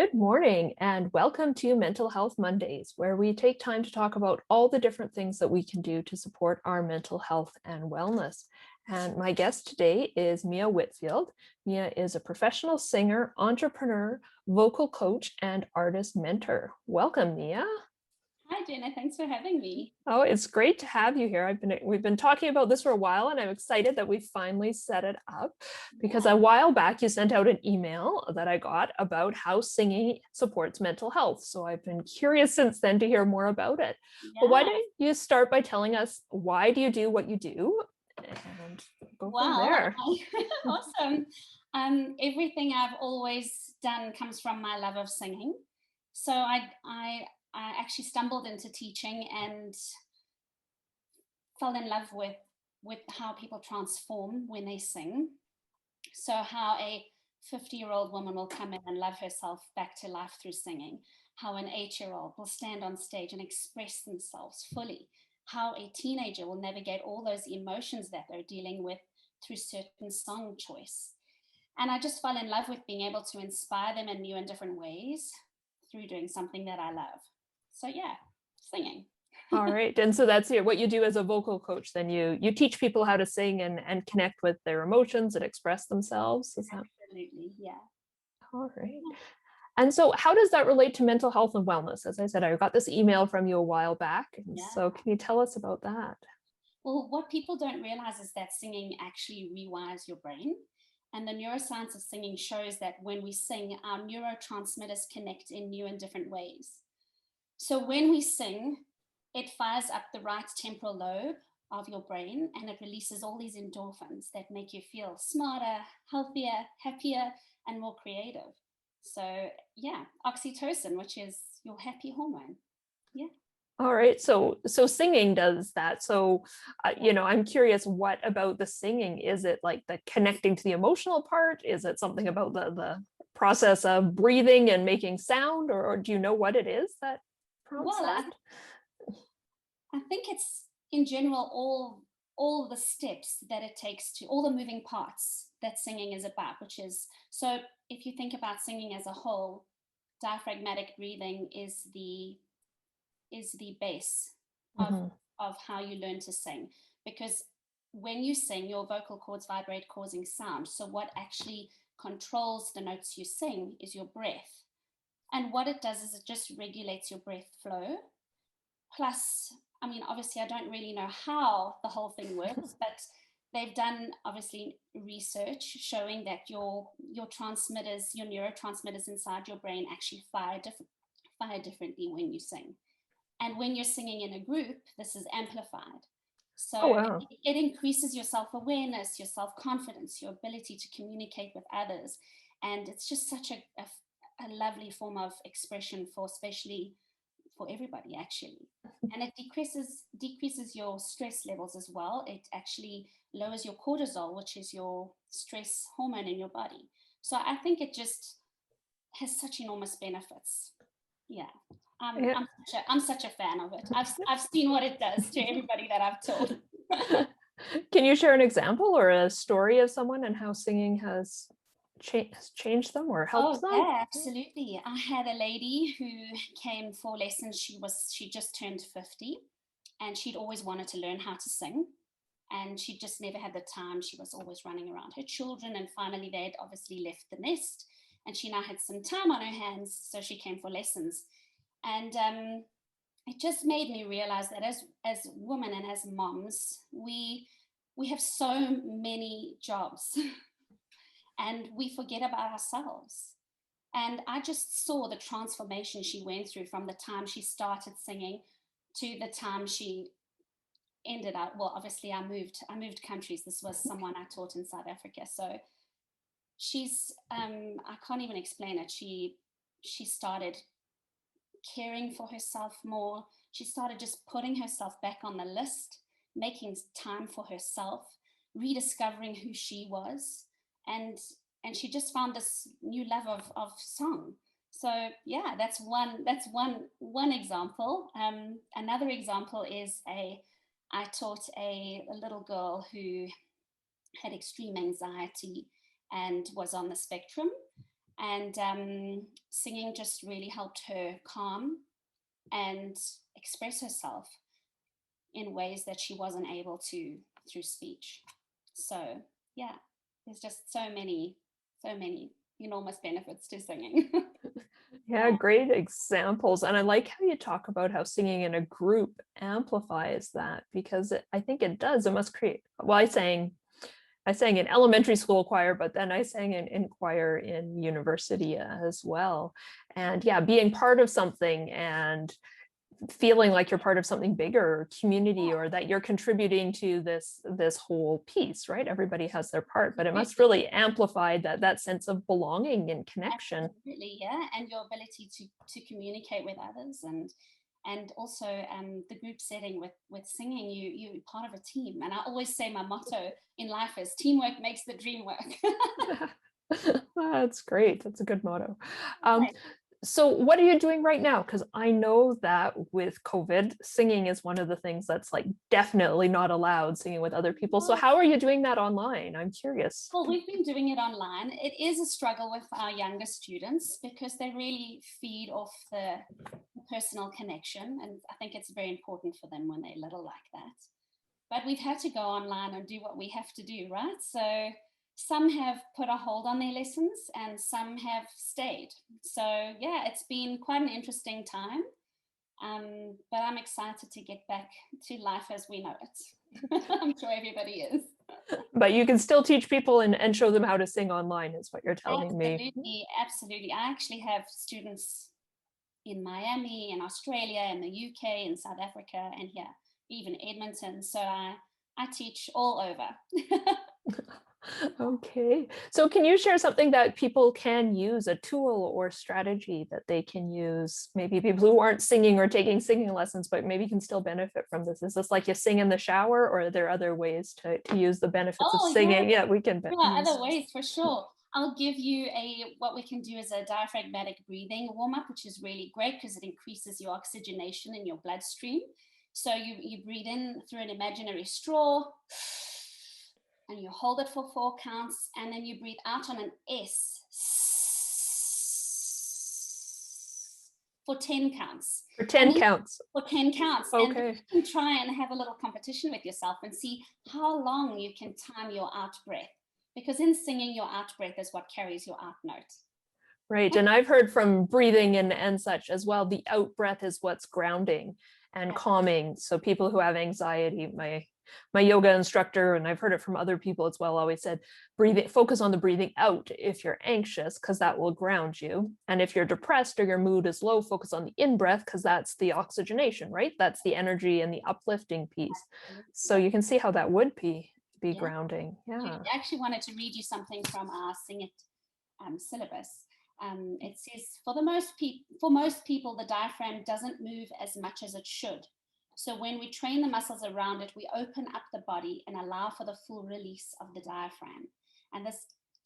Good morning and welcome to Mental Health Mondays, where we take time to talk about all the different things that we can do to support our mental health and wellness. And my guest today is Mia Whitfield. Mia is a professional singer, entrepreneur, vocal coach, and artist mentor. Welcome, Mia. Hi, Jenna. Thanks for having me. Oh, it's great to have you here. We've been talking about this for a while, and I'm excited that we finally set it up because a while back you sent out an email that I got about how singing supports mental health. So I've been curious since then to hear more about it. But why Yeah. don't you start by telling us, why do you do what you do, and go from there. Awesome. Everything I've always done comes from my love of singing. So I actually stumbled into teaching and fell in love with how people transform when they sing. So how a 50-year-old woman will come in and love herself back to life through singing, how an 8-year-old will stand on stage and express themselves fully, how a teenager will navigate all those emotions that they're dealing with through certain song choice. And I just fell in love with being able to inspire them in new and different ways through doing something that I love. So yeah, singing. All right. And so that's what you do as a vocal coach. Then you teach people how to sing and connect with their emotions and express themselves. Is that Absolutely, yeah. all right? And so how does that relate to mental health and wellness? As I said, I got this email from you a while back. And Yeah. so can you tell us about that? Well, what people don't realize is that singing actually rewires your brain. And the neuroscience of singing shows that when we sing, our neurotransmitters connect in new and different ways. So when we sing, it fires up the right temporal lobe of your brain and it releases all these endorphins that make you feel smarter, healthier, happier, and more creative. So yeah, oxytocin, which is your happy hormone. Yeah. All right. So singing does that. So, I'm curious, what about the singing? Is it like the connecting to the emotional part? Is it something about the process of breathing and making sound, or do you know what it is that prompts Well, that? I think it's in general all the steps that it takes to all the moving parts that singing is about, which is so if you think about singing as a whole, diaphragmatic breathing is the base of Mhm. of how you learn to sing, because when you sing your vocal cords vibrate causing sound. So what actually controls the notes you sing is your breath, and what it does is it just regulates your breath flow. Plus, I mean, obviously I don't really know how the whole thing works, but they've done obviously research showing that your transmitters, your neurotransmitters inside your brain actually fire differently when you sing. And when you're singing in a group, this is amplified. Oh, So wow. it increases your self-awareness, your self-confidence, your ability to communicate with others. And it's just such a lovely form of expression for especially for everybody actually. And it decreases your stress levels as well. It actually lowers your cortisol, which is your stress hormone in your body. So I think it just has such enormous benefits. Yeah. Yeah. I'm such a fan of it. I've seen what it does to everybody that I've told. Can you share an example or a story of someone and how singing has changed them or helped Oh them? yeah, absolutely. I had a lady who came for lessons. She just turned 50 and she'd always wanted to learn how to sing. And she just never had the time. She was always running around her children, and finally they'd obviously left the nest and she now had some time on her hands, so she came for lessons. And it just made me realize that as women and as moms, we have so many jobs and we forget about ourselves. And I just saw the transformation she went through from the time she started singing to the time she ended up. Well, obviously I moved countries. This was someone I taught in South Africa. So she's I can't even explain it. She started caring for herself more. She started just putting herself back on the list, making time for herself, rediscovering who she was, and and she just found this new love of song. So yeah, that's one example. Another example is I taught a little girl who had extreme anxiety and was on the spectrum. And singing just really helped her calm and express herself in ways that she wasn't able to through speech. So yeah, there's just so many enormous benefits to singing. Yeah, great examples. And I like how you talk about how singing in a group amplifies that, because I think it does. It must create, well, I sang in elementary school choir, but then I sang in choir in university as well. And yeah, being part of something and feeling like you're part of something bigger, community, or that you're contributing to this whole piece, right? Everybody has their part, but it must really amplify that sense of belonging and connection. Absolutely, yeah, and your ability to communicate with others, and also the group setting with singing, you're part of a team. And I always say my motto in life is teamwork makes the dream work. That's great. That's a good motto. Right. So what are you doing right now? Because I know that with COVID, singing is one of the things that's like definitely not allowed, singing with other people. So how are you doing that online? I'm curious. Well, we've been doing it online. It is a struggle with our younger students because they really feed off the personal connection. And I think it's very important for them when they're little like that. But we've had to go online and do what we have to do, right? So some have put a hold on their lessons and some have stayed. So yeah, it's been quite an interesting time. But I'm excited to get back to life as we know it. I'm sure everybody is. But you can still teach people and show them how to sing online, is what you're telling me. Absolutely. I actually have students in Miami, in Australia, in the UK, in South Africa, and here, even Edmonton. So I teach all over. Okay. So can you share something that people can use, a tool or strategy that they can use? Maybe people who aren't singing or taking singing lessons, but maybe can still benefit from this. Is this like you sing in the shower, or are there other ways to use the benefits of singing? Yeah, we can. Other ways for sure. I'll give you what we can do is a diaphragmatic breathing warm-up, which is really great because it increases your oxygenation in your bloodstream. So you breathe in through an imaginary straw, and you hold it for 4 counts, and then you breathe out on an S for 10 counts. For 10 counts. For 10 counts. Okay. And you can try and have a little competition with yourself and see how long you can time your out breath. Because in singing, your out breath is what carries your out note. Right. And I've heard from breathing and such as well, the out breath is what's grounding and calming. So people who have anxiety, my yoga instructor, and I've heard it from other people as well, always said, focus on the breathing out if you're anxious, because that will ground you. And if you're depressed or your mood is low, focus on the in breath, because that's the oxygenation, right? That's the energy and the uplifting piece. So you can see how that would be grounding. Yeah. I actually wanted to read you something from our Sing It syllabus. It says, for most people, the diaphragm doesn't move as much as it should. So when we train the muscles around it, we open up the body and allow for the full release of the diaphragm. And this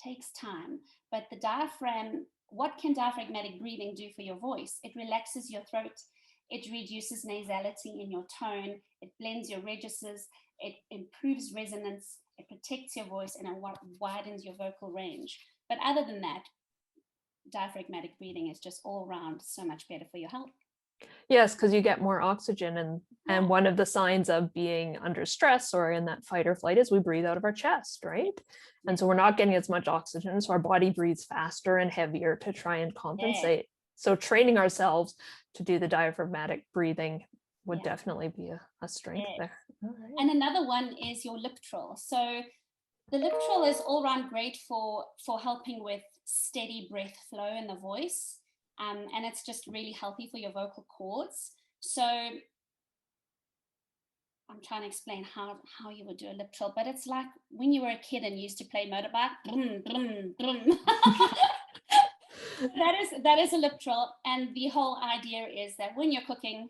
takes time. But the diaphragm, what can diaphragmatic breathing do for your voice? It relaxes your throat. It reduces nasality in your tone. It blends your registers. It improves resonance. It protects your voice, and it widens your vocal range. But other than that, diaphragmatic breathing is just all around so much better for your health. Yes, because you get more oxygen, and one of the signs of being under stress or in that fight or flight is we breathe out of our chest, right? And so we're not getting as much oxygen, so our body breathes faster and heavier to try and compensate. So training ourselves to do the diaphragmatic breathing would definitely be a strength there. Right. And another one is your lip trill. So the lip trill is all around great for helping with steady breath flow in the voice. And it's just really healthy for your vocal cords. So I'm trying to explain how you would do a lip trill, but it's like when you were a kid and you used to play motorbike. Brum, brum, brum. that is a lip trill. And the whole idea is that when you're cooking,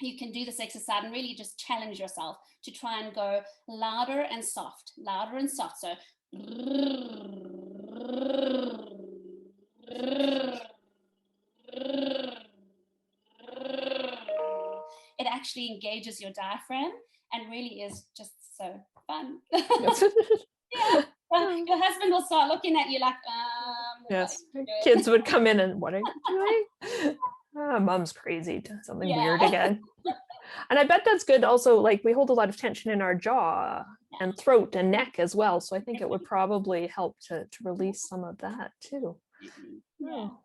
you can do this exercise and really just challenge yourself to try and go louder and soft. So it actually engages your diaphragm and really is just so fun. Yeah. Your husband will start looking at you like, Yes, do it. kids would come in and what are you doing? Mom's crazy, something weird again. And I bet that's good also, like we hold a lot of tension in our jaw and throat and neck as well. So I think it would probably help to release some of that too. Yeah. Oh,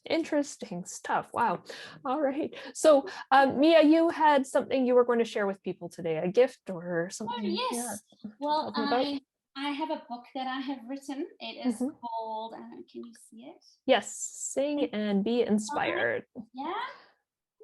interesting stuff. Wow. All right. So Mia, you had something you were going to share with people today, a gift or something. Oh, Yeah. yes. Well, Tell me about. I have a book that I have written. It is Mhm. called, can you see it? Yes, sing and be inspired. Yeah.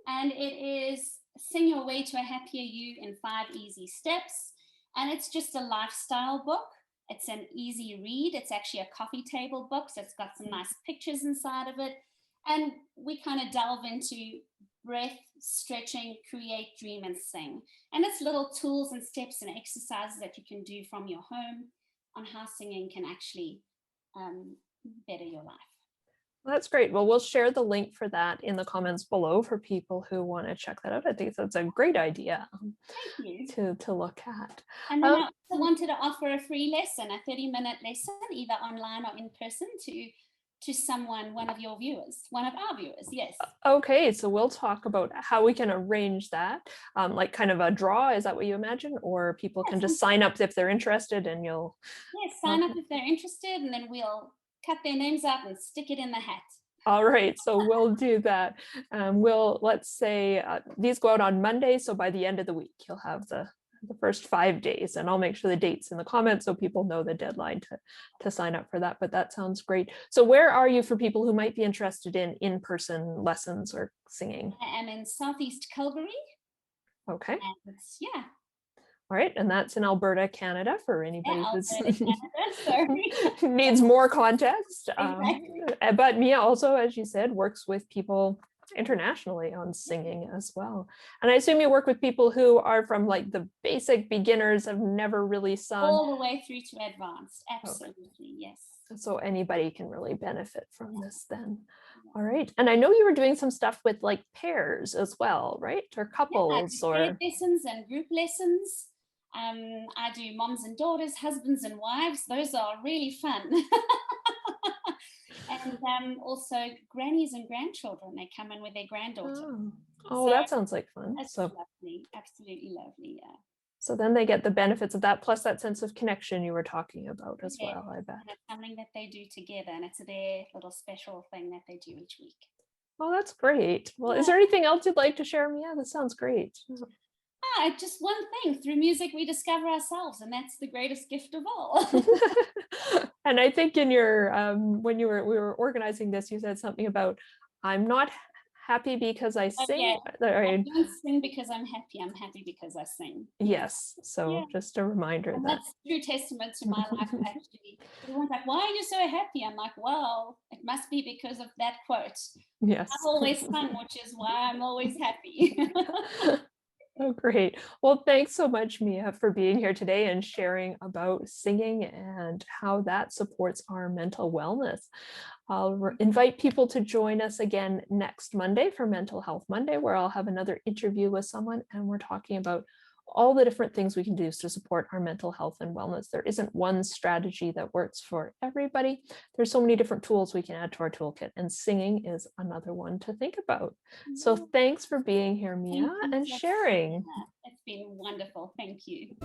And it is Sing Your Way to a Happier You in 5 Easy Steps. And it's just a lifestyle book. It's an easy read. It's actually a coffee table book. So it's got some nice pictures inside of it. And we kind of delve into breath, stretching, create, dream, and sing. And it's little tools and steps and exercises that you can do from your home on how singing can actually better your life. That's great. Well, we'll share the link for that in the comments below for people who want to check that out. I think that's a great idea Thank you. to look at. And then I also wanted to offer a free lesson, a 30-minute lesson, either online or in person to someone, one of your viewers, one of our viewers, yes. Okay, so we'll talk about how we can arrange that, like kind of a draw, is that what you imagine? Or people can just sign up if they're interested and you'll... Yes, sign up if they're interested and then we'll cut their names out and stick it in the hat. All right, so we'll do that. Let's say these go out on Monday, so by the end of the week, you'll have the first 5 days, and I'll make sure the dates in the comments so people know the deadline to sign up for that. But that sounds great. So where are you for people who might be interested in in-person lessons or singing? I am in Southeast Calgary. Okay. And yeah. All right, and that's in Alberta, Canada, for anybody who's Canada, needs more context. Exactly. But Mia also, as you said, works with people internationally on singing as well. And I assume you work with people who are from like the basic beginners, have never really sung. All the way through to advanced, absolutely, okay. Yes. So anybody can really benefit from this then. All right. And I know you were doing some stuff with like pairs as well, right? Or couples or lessons and group lessons. I do moms and daughters, husbands and wives. Those are really fun. And also grannies and grandchildren. They come in with their granddaughter. Oh, so that sounds like fun. That's lovely, absolutely lovely. Yeah. So then they get the benefits of that, plus that sense of connection you were talking about as well, I bet. And it's something that they do together, and it's their little special thing that they do each week. Oh, that's great. Well, is there anything else you'd like to share, Mia? That sounds great. Just one thing. Through music, we discover ourselves, and that's the greatest gift of all. And I think in your when we were organizing this, you said something about I'm not happy because I sing. I don't sing because I'm happy. I'm happy because I sing. Yes. So just a reminder and that that's true testament to my life. Actually, everyone's like, "Why are you so happy?" I'm like, "Well, it must be because of that quote." Yes. I've always sung, which is why I'm always happy. Oh, great. Well, thanks so much, Mia, for being here today and sharing about singing and how that supports our mental wellness. I'll invite people to join us again next Monday for Mental Health Monday, where I'll have another interview with someone and we're talking about all the different things we can do to support our mental health and wellness. There isn't one strategy that works for everybody. There's so many different tools we can add to our toolkit, and singing is another one to think about. So thanks for being here, Mia, and sharing. It's been wonderful. Thank you.